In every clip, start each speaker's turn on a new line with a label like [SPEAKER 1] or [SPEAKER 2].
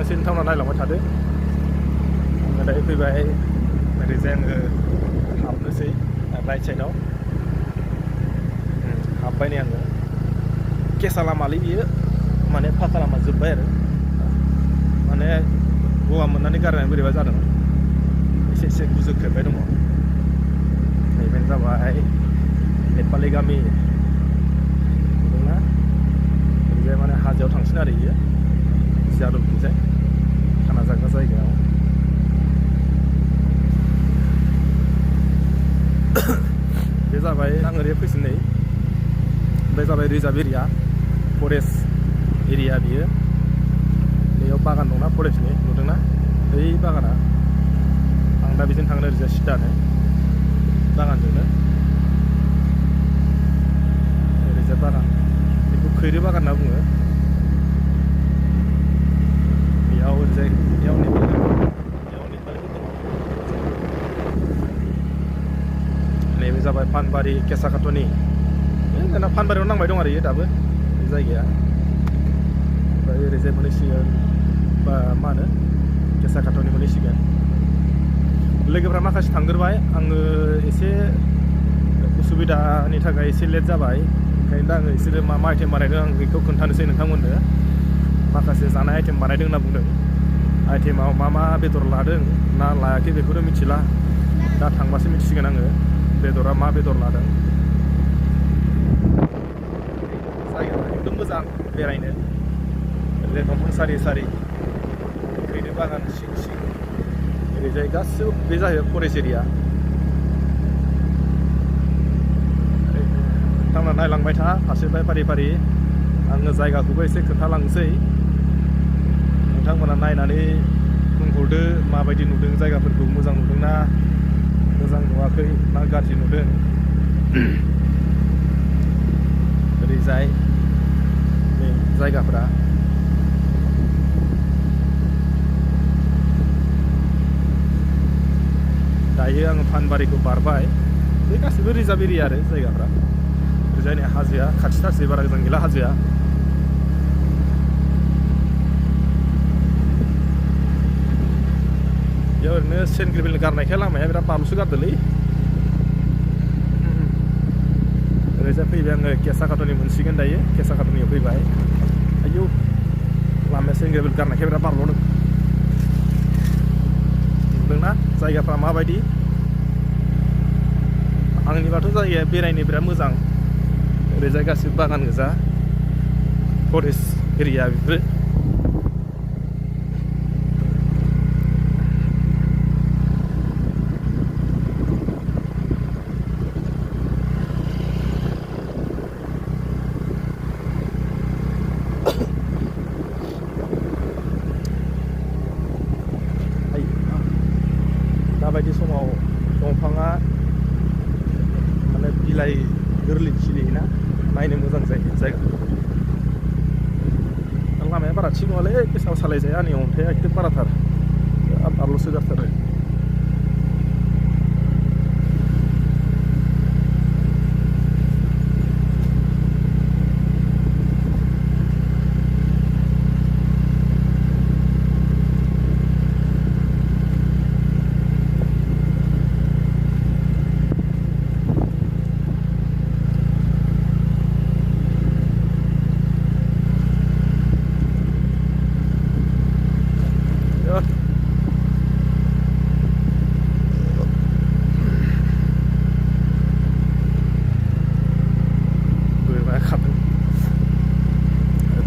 [SPEAKER 1] थांनोसै नोंथांमोना नायलांबाय थादो आङो दायो फैबाय ओरैजाय आङो हाबनोसै राइट साइडआव हाबबाय नै आङो केसा लामालै बियो माने फाखा लामा जोब्बाय आरो माने गगा मोननानै गारनानै बोरैबा जादों एसे एसे गुजोख्रेबबाय दङ नैबेनो जाबाय नेपालि गामि नुदोंना ओरैजाय माने हाजोआव थांसिन आरो बियो जादबथिंजाय खाना जाग्रा जायगायाव बे जाबाय आं ओरै फैसिन नै बे जाबाय रिजार्भ एरिया फरेस्ट एरिया बियो बेयाव बागान दंना फरेस्टनि नुदोंना बै बागाना आं दा बेजों थांनो ओरैजाय सिदानो बागानजोंनो ओरैजाय बागान बेखौ खैरो बागान होनना बुङो बेयाव ओरैजाय बेयाव नैबे जाबाय फानबारि केसाकाट'नि जोंना फानबारियाव नांबाय दं आरो इयो दाबो बे जायगाया ओमफ्राय ओरैजाय मोनहैसिगोन बा मा होनो केसाकाट'नि मोनहैसिगोन लोगोफ्रा माखासे थांग्रोबाय आङो एसे उसुबिदानि थाखाय एसे लेट जाबाय ओंखायनो दा आङो बिसोरो मा मा आइटेम बानायदों आं बेखौ खोन्थानोसै नोंथांमोननो माखासे जानाय आइटेम बानायदों होनना बुंदों आइटेमाव मा मा बेदर लादों ना लायाखै बेखौथ' मिथिला दा थांबासो मिथिसिगोन आङो बेदरा मा बेदर लादों जायगाया एकदम मोजां बेरायनो ओरैजाय दंफां सारि सारि खैरो बागान सिं सिं ओरैजाय गासिबो बे जाहैबाय फरेस्ट एरिया नोंथांमोना नायलांबाय था फारसेनिफ्राय फारि फारि आङो जायगाखौबो एसे खोन्थालांसै नोंथांमोना नायनानै बुंहरदो माबायदि नुदों जायगाफोरखौ मोजां नुदोंना मोजां नुवाखै ना गाज्रि नुदों ओरैजाय नै जायगाफ्रा दायो आङो फानबारिखौ बारबाय बे गासिबो रिजार्भ एरिया आरो जायगाफ्रा ओरैजाय नै हाजोआ खाथिथारसै बारा गोजान गैला हाजोआ बेयाव ओरैनो सेन्ट ग्रेभेल गारनायखाय लामाया बिराद बालुसो गारदोंलै ओरैजाय फैबाय आङो केसाकाट'नि मोनसिगोन दायो केसाकाट'नियाव फैबाय आयौ लामाया सेन्ट ग्रेभेल गारनायखाय बिराद बारबावदों नुदोंना जायगाफ्रा माबायदि आंनिबाथ' जायगाया बेरायनो बिराद मोजां ओरैजाय गासिबो बागान गोजा फरेस्ट एरिया बेफोरो दाबायदि समाव दंफाङा माने बिलाइ गोरलै खिलियोना नायनो मोजां जायो जायगाखौ लामाया बारा थिग नङालै गोसा सालायजाया आंनि अन्थाइया एकदम बाराथार बारल'सो गारथारो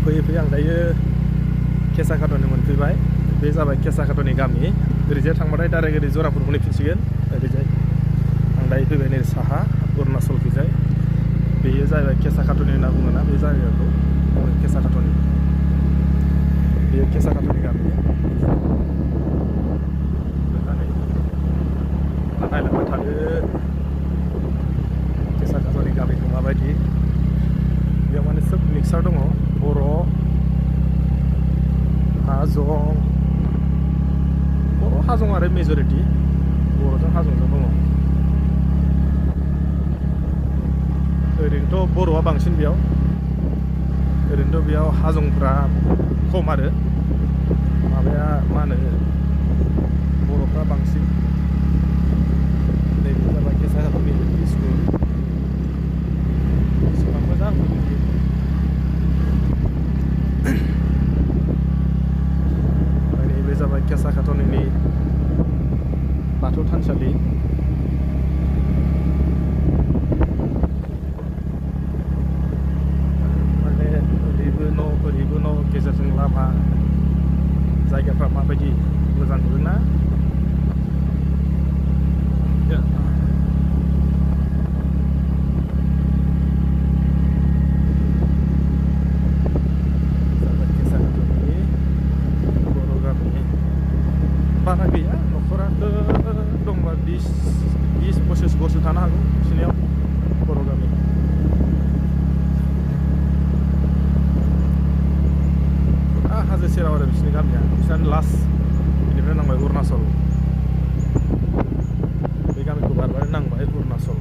[SPEAKER 1] फैयै आं दायो केसाकाट'नि मोनफैबाय बे जाबाय केसाकाट'नि गामि ओरैजाय थांबाथाय डाइरेक्ट ओरै जराफोर मोनहैफिनसिगोन ओरैजाय आं दायो फैबाय नै साहा अरुणाचलखैजाय बेयो जाहैबाय केसाकाट'नि होनना बुङोना बे जायगाखौ केसाकाट'नि बेयो केसाकाट'नि गामि नायलांबाय थादो केसाकाट'नि गामिखौ माबायदि बेयाव माने सोब मिक्सार दङ बर' हाजं बर' हाजं आरो मेजरिटि बर'जों हाजंजों दङ ओरैनोथ' बर'आ बांसिन बेयाव ओरैनोथ' बेयाव हाजंफ्रा खम आरो माबाया मा होनो बर'फ्रा बांसिन नैबे जाबाय केसाहाटनि एल.पि. स्कुल स्कुला मोजां बिदि ओमफ्राय नैबे जाबाय केसाहाटनिनि बाथौ थानसालि माने ओरैबो न' गेजेरजों लामा जायगाफ्रा माबायदि मोजां नुदोंना बारा गैया न'खराथ' दंबा 20-25 घरसो थानो हागौ बिसोरनियाव बर' गामि हाजो सेराव आरो बिसोरनि गामिया बिसोरनो लास्ट बेनिफ्राय नांबाय अरुणाचल बे गामिखौ बारबानो नांबाय अरुणाचल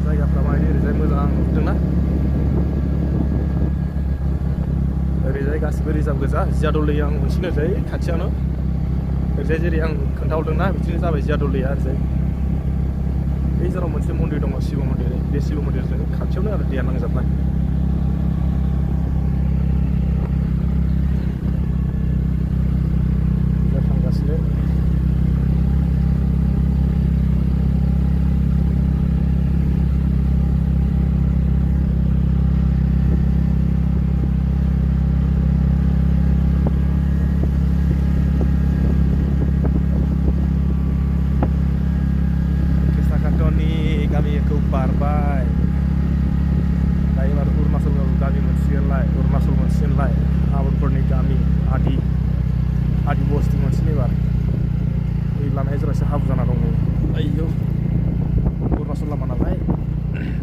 [SPEAKER 1] जायगाफ्रा माने ओरैजाय मोजां नुदोंना ओरैजाय गासिबो रिजार्भ गोजा जियादल दैया मोनसेनो ओरैजाय खाथियावनो ओरैजाय जेरै आं खोन्थाहरदोंना बिदिनो जाबाय जियादल दैया ओरैजाय बे जेराव मोनसे मन्दिर दङ शिब मन्दिर बे शिब मन्दिरजों खाथियावनो आरो दैया नांजाबनाय थांगासिनो गामिखौ बारबाय दायो एबार अरुणाचल गामि मोनसिगोनलाय आबरफोरनि गामि आदि बस्ति मोनसिगोन एबार दै लामाया जेराव एसे हाब्रु जाना दङ आयौ अरुणाचल लामा नालाय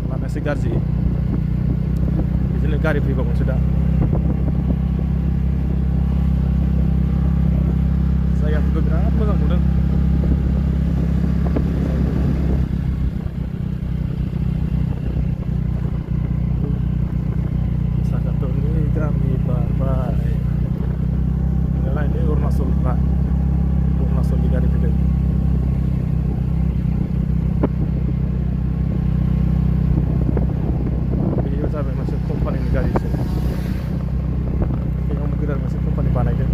[SPEAKER 1] लामाया एसे गाज्रि बिदिनो गारि फैबावगोनसो दा जायगाफोरखौ बिराद मोजां नुदों गामि बारबाय नालाय अरुणाचलनि गारि फैदों बेयो जाबाय मोनसे कम्पानिनि गारिसो बेयाव गोदान मोनसे कम्पानि बानायदों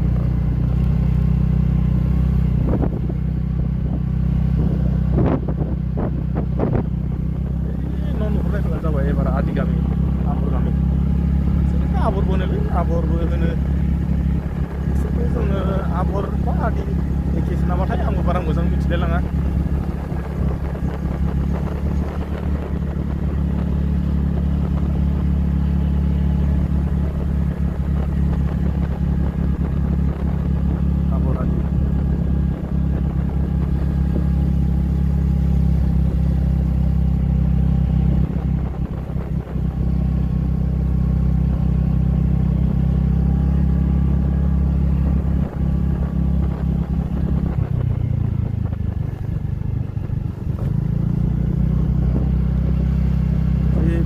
[SPEAKER 1] न' नुहुरनायफोरा जाबाय एबार आदि गामि आबर गामि आबरबो होनो बिसोरबो जोङो आबर बा आदि एखेसो नामाथाय आंबो बारा मोजां मिथिलाय लाङा आबर आदि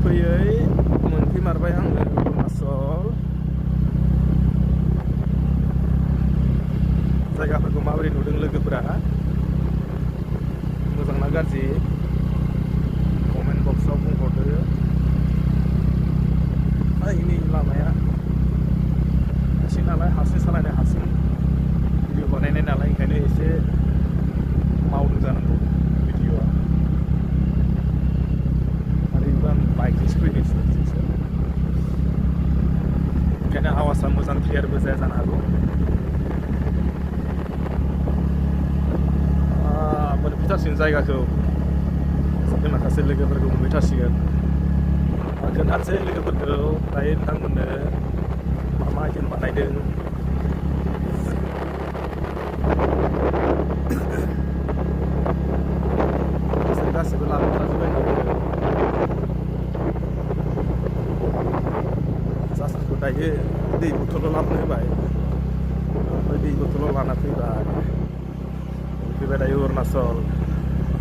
[SPEAKER 1] फैयै मोनफैमारबाय आङो अरुणाचल जायगाफोरखौ माबोरै नुदों लोगोफोरा मोजां ना गाज्रि कमेन्ट बक्सआव बुंहरदो नै लामाया हारसिं नालाय हारसिं सालायनाय हारसिं भिडिअ बानायनाय नालाय ओंखायनो एसे मावदों जानांगौ भिडिअआ आं बाइकजोंसो फैदोंसो ओंखायनो आवाजआ मोजां क्लियारबो जाया जानो हागौ मोनफैथारसिगोन जायगाखौ जोंनि माखासे लोगोफोरखौ मोनफैथारसिगोन खोन्थानोसै लोगोफोरखौ दायो नोंथांमोननो मा आइटेम बानायदों बिसोर गासिबो लाबोखाजोब्बाय होनना बुंदों दायो दै बथल लाबोनो होबाय ओमफ्राय दै बथल लाना फैबाय फैबाय दायो अरुणाचल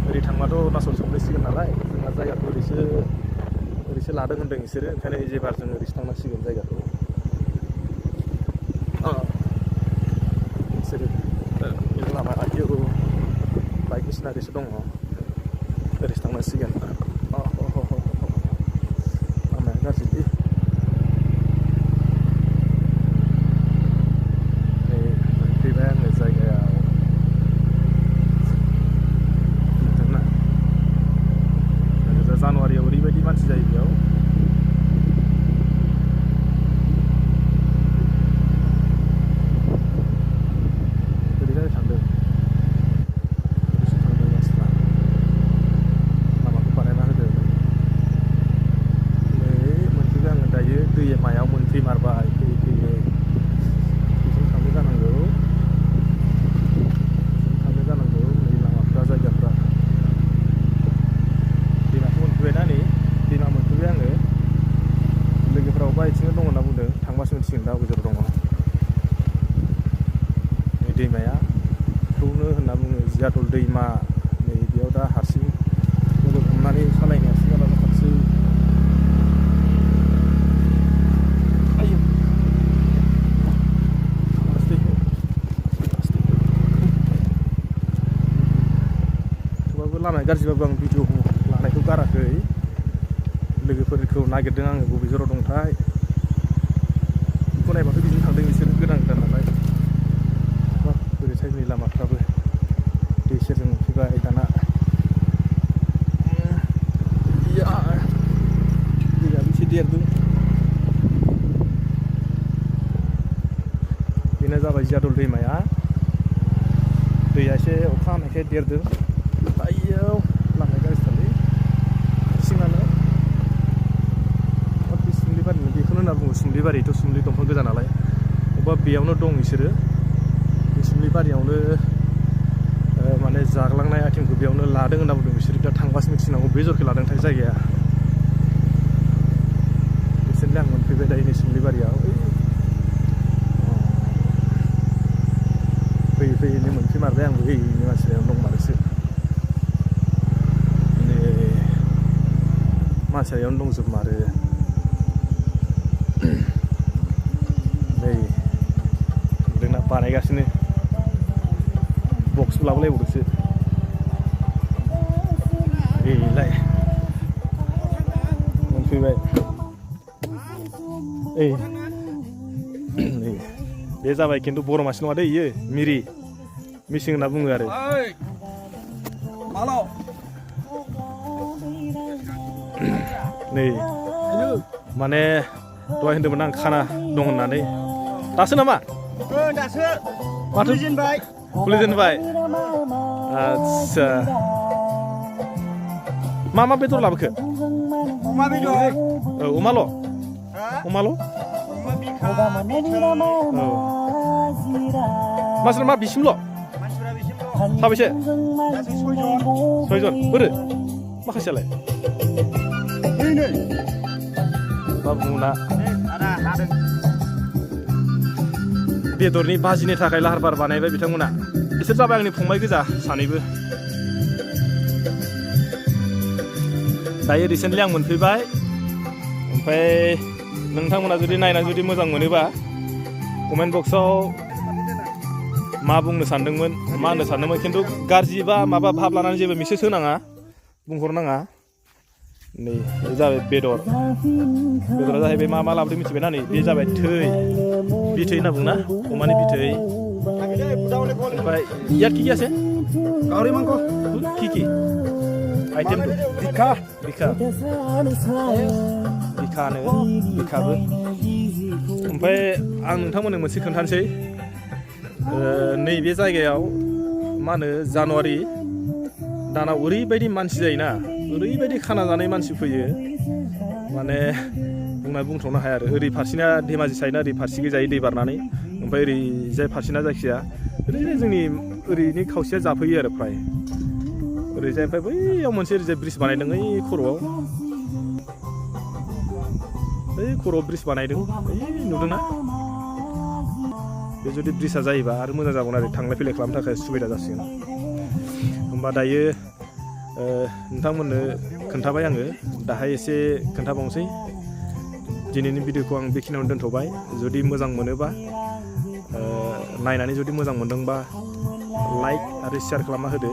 [SPEAKER 1] ओरै थांबाथ' अरुणाचल सौफैसिगोन नालाय जोंहा जायगाखौ ओरैसो लादों होनदों बिसोरो ओंखायनो एबार जों ओरैसो थांनांसिगोन जायगाखौ बिसोरो लामा आथियाव बायदिसिना ओरैसो दङ ओरैसो थांनांसिगोन लामाया गाज्रि फैबाय आङो जायगायाव जानुवारियाव ओरैबायदि मानसि जायो बेयाव ओरैजाय थांदों मानसिफ्रा लामाखौ बानायना होदों नै मोनफैबाय आङो दायो दैमायाव मोनफैमारबाय फैयै फैयै बेजों थांनो जानांगौ नै लामाफ्रा जायगाफ्रा दैमा मोनफैबाय आङो लोगोफ्रावबा बिथिंनो दङ होनना बुंदों थांबासो मोनसिगोन दा गेजेराव दङ नै दैमायाखौनो होनना बुङो जियादल दैमा नै बेयाव दा हारसिं मबाइल हमनानै सालायनो हारसिं जाला जाथारसै थेवबाबो लामाया गाज्रिबाबो आं भिडिअ लानायखौ गाराखै लोगोफोरखौ नागिरदों आङो बबे जराव दंथाय बेखौ नायबाथ' बिदिनो थांदों बिसोर गोदान नालाय ओरैथाय नै लामाफ्राबो दै सेरजों मोनफैबाय दाना दैयाबो एसे देरदों बेनो जाबाय जियादल दैमाया दैया एसे अखा हानायखाय देरदों आइयाव लामाया गाज्रिथारलै हारसिङानो बेखौनो होनना बुङो सुमलिबारिथ' सुमलि दंफां गोजा नालाय अबेबा बेयावनो दं बिसोरो बे सुमलिबारियावनो माने जाग्लांनाय आइटेमखौ बेयावनो लादों होनना बुंदों बिसोरो दा थांबासो मिथिनांगौ बे जरखौ लादोंथाय जायगाया रिसेन्टलि आं मोनफैबाय दायो नै सुमलिबारियाव फैयै फैयैनो मोनफैमारबाय आंबो ओइनि मानसियानो दंमारोसो मानसियावनो दंजोबमारो नै जोंना बानायगासिनो बक्सबो लाबोलायबावदोंसो एलाय मोनफैबाय नै बे जाबाय खिन्थु बर' मानसि नङा दै इयो मिरि मिसिं होनना बुङो आरो नै माने दहाय होनदोंमोन आं खाना दं होननानै दासो नामा
[SPEAKER 2] दासो
[SPEAKER 1] माथो खुलिजेनबाय आदसा मा बेदर लाबोखो
[SPEAKER 2] अमा बेदर
[SPEAKER 1] औ अमाल' मानसिफ्रा मा बिसिमल' साबेसे सयजन बोरो माखासेयालाय बाबुना बेदरनि बाजिनि थाखाय लाहार फाहार बानायबाय बिथांमोना बिसोर जाबाय आंनि फंबाय गोजा सानैबो दायो रिसेन्टलि आं मोनफैबाय ओमफ्राय नोंथांमोना जुदि नायनानै जुदि मोजां मोनोबा कमेन्ट बक्सआव मा बुंनो सानदोंमोन मा होननो सानदोंमोन खिन्थु गाज्रि बा माबा भाब लानानै जेबो मेसेज होनाङा बुंहरनाङा नै बे जाबाय बेदरा जाहैबाय मा लाबोदों मिथिबायना नै बे जाबाय बिथै होनना बुङोना अमानि बिथै ओमफ्राय ইয়াত কি আছে গাহৰি মাংস কি आइटेम बिखाबो ओमफ्राय आं नोंथांमोननो मोनसे खोन्थानोसै नैबे जायगायाव मा होनो जानुवारि दानाव ओरैबायदि मानसि जायोना ओरैबायदि खाना जानाय मानसि फैयो माने बुंथ'नो हाया आरो ओरै फारसेना धेमाजि साइडना ओरै फारसे जायो दै बारनानै ओमफ्राय ओरैजाय फारसेना जायखिया ओरैनो जोंनि ओरैनि खावसेया जाफैयो आरो फ्राय ओरैजाय ओमफ्राय बैयाव मोनसे ओरैजाय ब्रिज बानायदों ओइ खर'आव ब्रिज बानायदों ओइ नुदोंना बे जुदि ब्रिजआ जायोबा आरो मोजां जागोन आरो थांलाय फैलाय खालामनो थाखाय सुबिदा जासिगोन होमबा दायो नोंथांमोननो खोन्थाबाय आङो दाहाय एसे खोन्थाबावनोसै दिनैनि भिडिअखौ आं बेखिनियावनो दोनथ'बाय जुदि मोजां मोनोबा नायनानै जुदि मोजां मोनदोंबा लाइक आरो शेयार खालामना होदो